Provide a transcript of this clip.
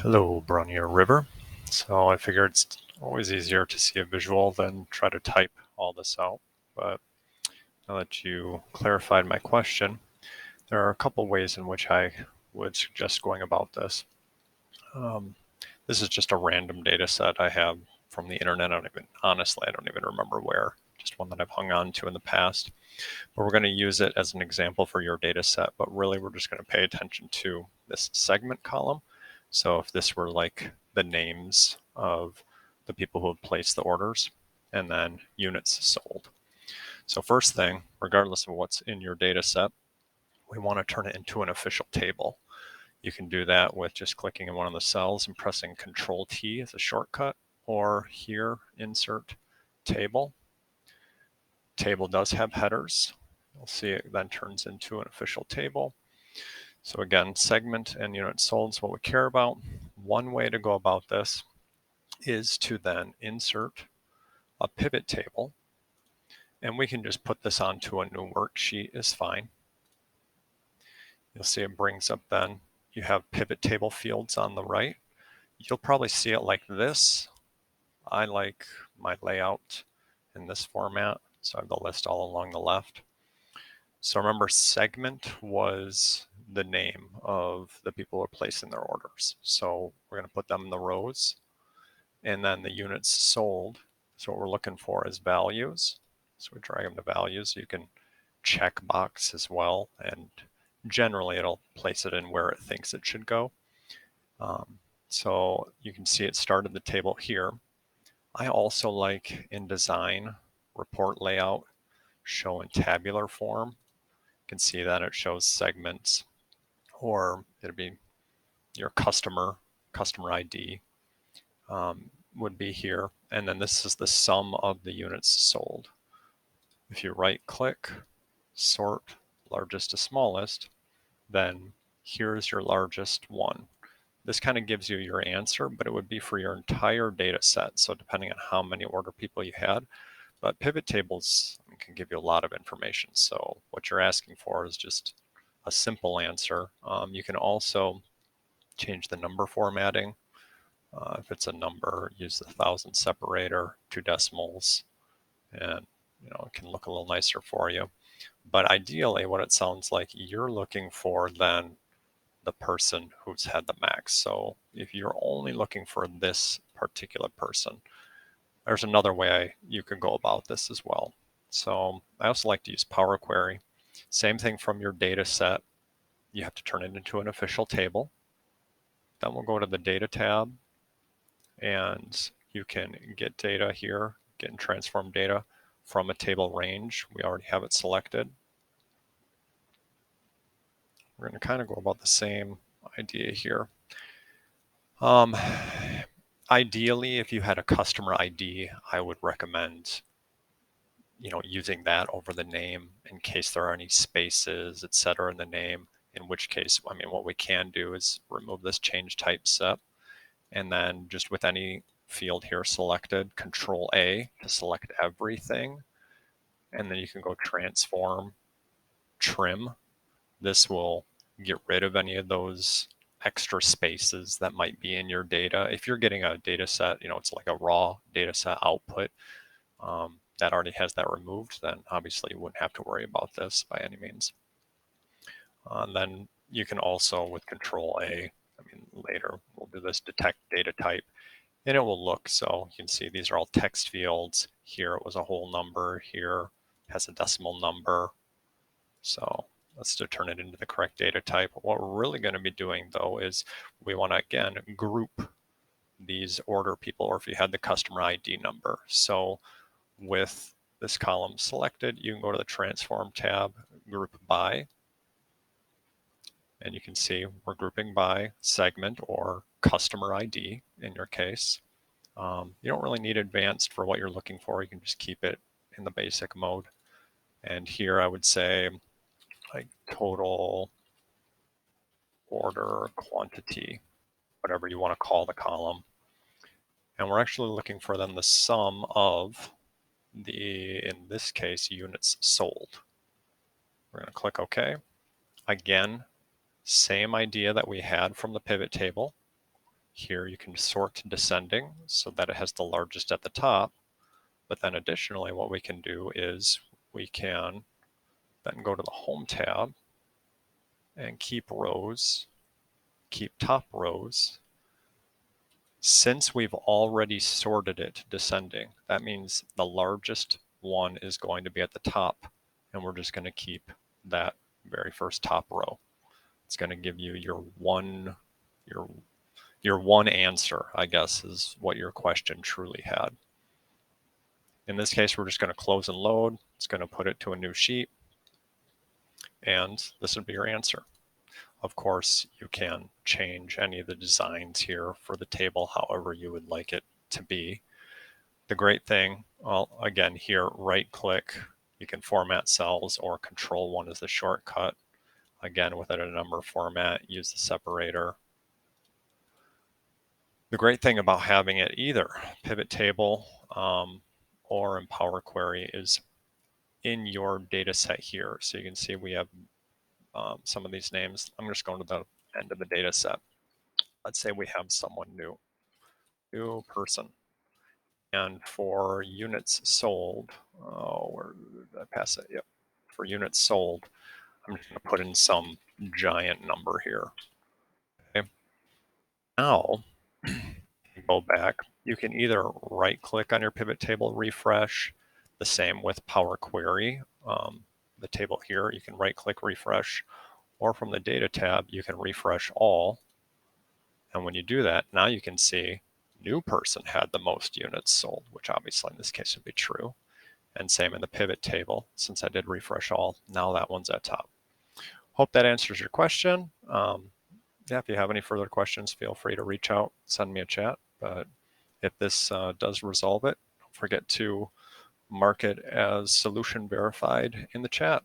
Hello, BrawnierRiver. So I figured it's always easier to see a visual than try to type all this out. But now that you clarified my question, there are a couple ways in which I would suggest going about this. This is just a random data set I have from the internet. Honestly, I don't even remember where, just one that I've hung on to in the past. But we're going to use it as an example for your data set, but really we're just going to pay attention to this segment column. So if this were like the names of the people who have placed the orders, and then units sold. So first thing, regardless of what's in your data set, we want to turn it into an official table. You can do that with just clicking in one of the cells and pressing Control T as a shortcut, or here, Insert Table. Table does have headers. You'll see it then turns into an official table. So again, segment and unit sold is what we care about. One way to go about this is to then insert a pivot table, and we can just put this onto a new worksheet is fine. You'll see it brings up then, you have pivot table fields on the right. You'll probably see it like this. I like my layout in this format, so I have the list all along the left. So remember, segment was the name of the people who are placing their orders. So we're going to put them in the rows, and then the units sold. So what we're looking for is values. So we drag them to values. You can check box as well, and generally it'll place it in where it thinks it should go. So you can see it started the table here. I also like in design report layout show in tabular form. You can see that it shows segments, or it'll be your customer ID would be here. And then this is the sum of the units sold. If you right click, sort largest to smallest, then here's your largest one. This kind of gives you your answer, but it would be for your entire data set. So depending on how many order people you had, but pivot tables can give you a lot of information. So what you're asking for is just a simple answer. You can also change the number formatting. If it's a number, use the thousand separator, 2 decimals, and it can look a little nicer for you. But ideally, what it sounds like you're looking for then the person who's had the max. So if you're only looking for this particular person, there's another way you can go about this as well. So I also like to use Power Query. Same thing from your data set. You have to turn it into an official table. Then we'll go to the data tab, and you can get data here, get and transform data from a table range. We already have it selected. We're going to kind of go about the same idea here. Ideally, if you had a customer ID, I would recommend using that over the name in case there are any spaces, etc. in the name, in which case, what we can do is remove this change type set, and then just with any field here selected, Control A to select everything, and then you can go transform, trim. This will get rid of any of those extra spaces that might be in your data. If you're getting a data set, it's like a raw data set output that already has that removed, then obviously you wouldn't have to worry about this by any means. Then you can also, with Control A, later we'll do this detect data type, and it will look, so you can see these are all text fields. Here it was a whole number, here has a decimal number. So let's just turn it into the correct data type. What we're really going to be doing though is we want to again group these order people, or if you had the customer ID number. So with this column selected, you can go to the Transform tab, Group By, and you can see we're grouping by segment or customer ID in your case. You don't really need advanced for what you're looking for. You can just keep it in the basic mode. And here I would say like total order quantity, whatever you want to call the column. And we're actually looking for then the sum of in this case, units sold. We're going to click OK. Again, same idea that we had from the pivot table. here you can sort descending so that it has the largest at the top. But then additionally, what we can do is we can then go to the Home tab and keep rows, keep top rows. Since we've already sorted it descending, that means the largest one is going to be at the top, and we're just going to keep that very first top row. It's going to give you your one answer, I guess, is what your question truly had. In this case, we're just going to close and load. It's going to put it to a new sheet, and this would be your answer. Of course, you can change any of the designs here for the table however you would like it to be. The great thing, well, again, here, right click, you can format cells, or Control-1 is the shortcut. Again, within a number format, use the separator. The great thing about having it either pivot table or in Power Query is in your data set here. So you can see we have some of these names. I'm just going to the end of the data set. Let's say we have someone new person. And for units sold, oh, where did I pass it? Yep. For units sold, I'm just going to put in some giant number here. Okay. Now, go back. You can either right click on your pivot table, refresh, the same with Power Query. The table here, you can right click refresh, or from the data tab, you can refresh all. And when you do that, now you can see new person had the most units sold, which obviously in this case would be true. And same in the pivot table, since I did refresh all, now that one's at top. Hope that answers your question. Yeah, if you have any further questions, feel free to reach out, send me a chat. But if this does resolve it, don't forget to mark it as solution verified in the chat.